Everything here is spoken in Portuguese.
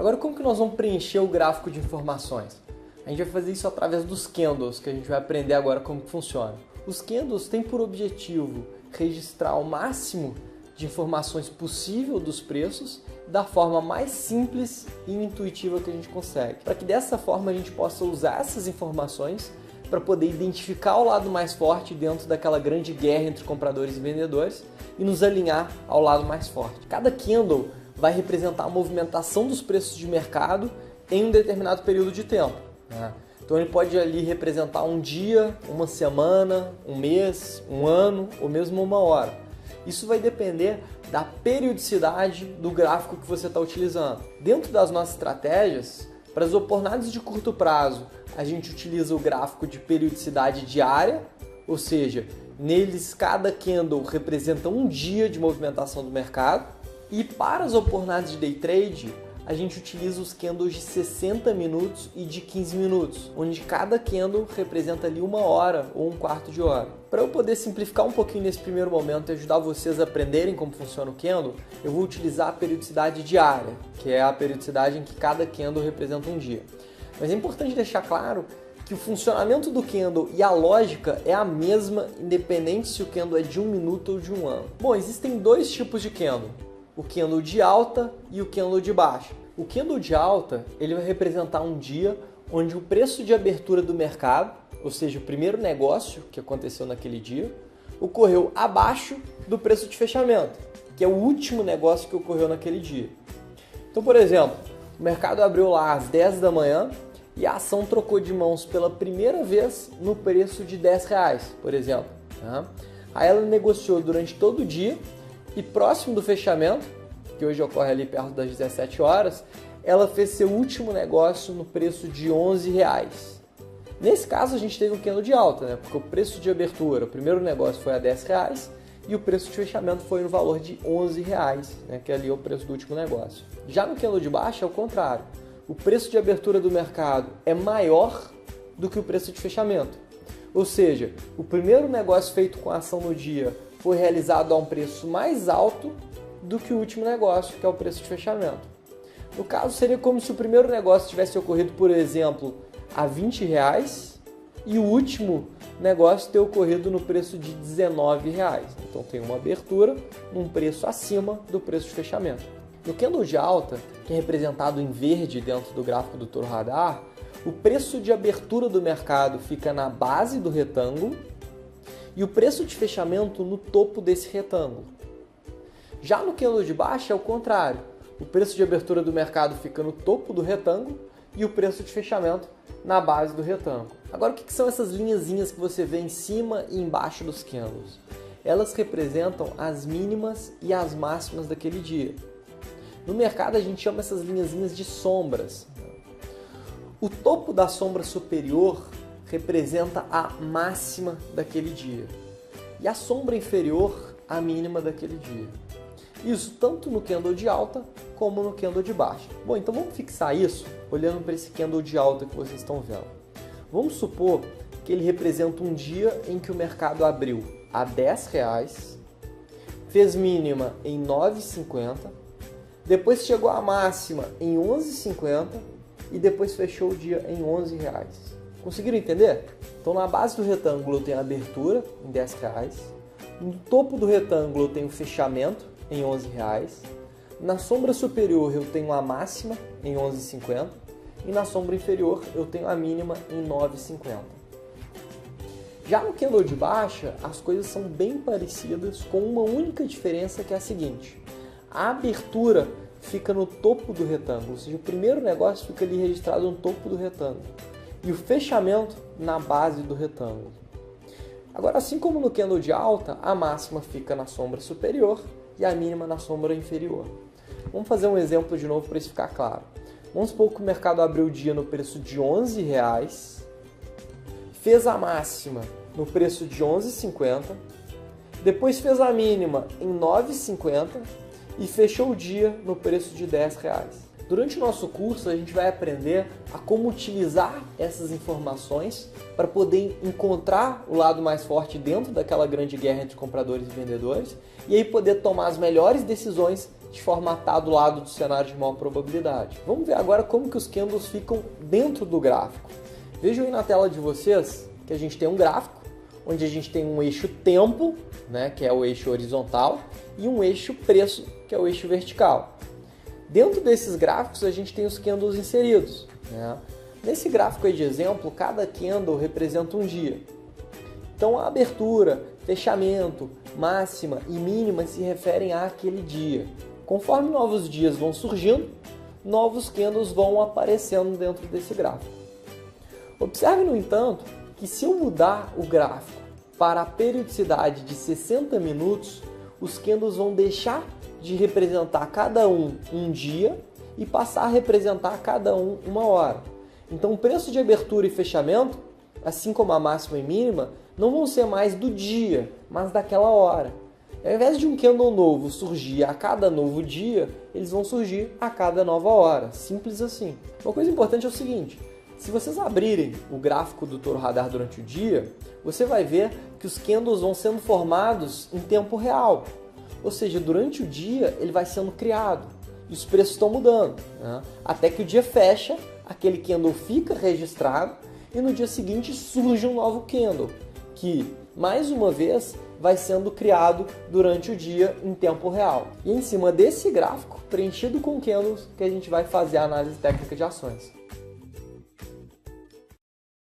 Agora, como que nós vamos preencher o gráfico de informações? A gente vai fazer isso através dos candles, que a gente vai aprender agora como que funciona. Os candles têm por objetivo registrar o máximo de informações possível dos preços da forma mais simples e intuitiva que a gente consegue, para que dessa forma a gente possa usar essas informações para poder identificar o lado mais forte dentro daquela grande guerra entre compradores e vendedores e nos alinhar ao lado mais forte. Cada candle vai representar a movimentação dos preços de mercado em um determinado período de tempo, né? Então ele pode ali representar um dia, uma semana, um mês, um ano ou mesmo uma hora. Isso vai depender da periodicidade do gráfico que você está utilizando. Dentro das nossas estratégias, para as oportunidades de curto prazo, a gente utiliza o gráfico de periodicidade diária, ou seja, neles cada candle representa um dia de movimentação do mercado. E para as oportunidades de day trade, a gente utiliza os candles de 60 minutos e de 15 minutos, onde cada candle representa ali uma hora ou um quarto de hora. Para eu poder simplificar um pouquinho nesse primeiro momento e ajudar vocês a aprenderem como funciona o candle, eu vou utilizar a periodicidade diária, que é a periodicidade em que cada candle representa um dia. Mas é importante deixar claro que o funcionamento do candle e a lógica é a mesma, independente se o candle é de 1 minuto ou de 1 ano. Bom, existem dois tipos de candle: o candle de alta e o candle de baixa. O candle de alta ele vai representar um dia onde o preço de abertura do mercado, ou seja, o primeiro negócio que aconteceu naquele dia, ocorreu abaixo do preço de fechamento, que é o último negócio que ocorreu naquele dia. Então, por exemplo, o mercado abriu lá às 10 da manhã e a ação trocou de mãos pela primeira vez no preço de R$10, por exemplo, tá? Aí ela negociou durante todo o dia e próximo do fechamento, que hoje ocorre ali perto das 17 horas, ela fez seu último negócio no preço de R$11. Nesse caso a gente teve um candle de alta, né? Porque o preço de abertura, o primeiro negócio foi a R$10 e o preço de fechamento foi no valor de R$11, né? Que ali é o preço do último negócio. Já no candle de baixa é o contrário. O preço de abertura do mercado é maior do que o preço de fechamento. Ou seja, o primeiro negócio feito com a ação no dia foi realizado a um preço mais alto do que o último negócio, que é o preço de fechamento. No caso, seria como se o primeiro negócio tivesse ocorrido, por exemplo, a R$20 e o último negócio ter ocorrido no preço de R$19. Então tem uma abertura num preço acima do preço de fechamento. No candle de alta, que é representado em verde dentro do gráfico do Toro Radar, o preço de abertura do mercado fica na base do retângulo e o preço de fechamento no topo desse retângulo. Já no candle de baixa é o contrário. O preço de abertura do mercado fica no topo do retângulo e o preço de fechamento na base do retângulo. Agora, o que são essas linhazinhas que você vê em cima e embaixo dos candles? Elas representam as mínimas e as máximas daquele dia. No mercado a gente chama essas linhazinhas de sombras. O topo da sombra superior representa a máxima daquele dia e a sombra inferior a mínima daquele dia. Isso tanto no candle de alta como no candle de baixa. Bom, então vamos fixar isso olhando para esse candle de alta que vocês estão vendo. Vamos supor que ele representa um dia em que o mercado abriu a R$10, fez mínima em R$9,50, depois chegou à máxima em R$11,50 e depois fechou o dia em R$11. Conseguiram entender? Então na base do retângulo eu tenho a abertura em R$10, no topo do retângulo eu tenho o fechamento em R$11, na sombra superior eu tenho a máxima em R$11,50 e na sombra inferior eu tenho a mínima em R$9,50. Já no candle de baixa, as coisas são bem parecidas, com uma única diferença, que é a seguinte: a abertura fica no topo do retângulo, ou seja, o primeiro negócio fica ali registrado no topo do retângulo e o fechamento na base do retângulo. Agora, assim como no candle de alta, a máxima fica na sombra superior e a mínima na sombra inferior. Vamos fazer um exemplo de novo para isso ficar claro. Vamos supor que o mercado abriu o dia no preço de R$11, fez a máxima no preço de R$11,50, depois fez a mínima em R$9,50 e fechou o dia no preço de R$10. Durante o nosso curso, a gente vai aprender a como utilizar essas informações para poder encontrar o lado mais forte dentro daquela grande guerra entre compradores e vendedores e aí poder tomar as melhores decisões de forma a estar do lado do cenário de maior probabilidade. Vamos ver agora como que os candles ficam dentro do gráfico. Vejam aí na tela de vocês que a gente tem um gráfico onde a gente tem um eixo tempo, né, que é o eixo horizontal, e um eixo preço, que é o eixo vertical. Dentro desses gráficos a gente tem os candles inseridos, né? Nesse gráfico aí de exemplo, cada candle representa um dia. Então a abertura, fechamento, máxima e mínima se referem àquele dia. Conforme novos dias vão surgindo, novos candles vão aparecendo dentro desse gráfico. Observe, no entanto, que se eu mudar o gráfico para a periodicidade de 60 minutos, os candles vão deixar de representar cada um dia e passar a representar cada um uma hora. Então o preço de abertura e fechamento, assim como a máxima e mínima, não vão ser mais do dia, mas daquela hora. Ao invés de um candle novo surgir a cada novo dia, eles vão surgir a cada nova hora. Simples assim. Uma coisa importante é o seguinte: se vocês abrirem o gráfico do Toro Radar durante o dia, você vai ver que os candles vão sendo formados em tempo real. Ou seja, durante o dia ele vai sendo criado e os preços estão mudando, né? Até que o dia fecha, aquele candle fica registrado e no dia seguinte surge um novo candle, que mais uma vez vai sendo criado durante o dia em tempo real. E em cima desse gráfico, preenchido com candles, que a gente vai fazer a análise técnica de ações.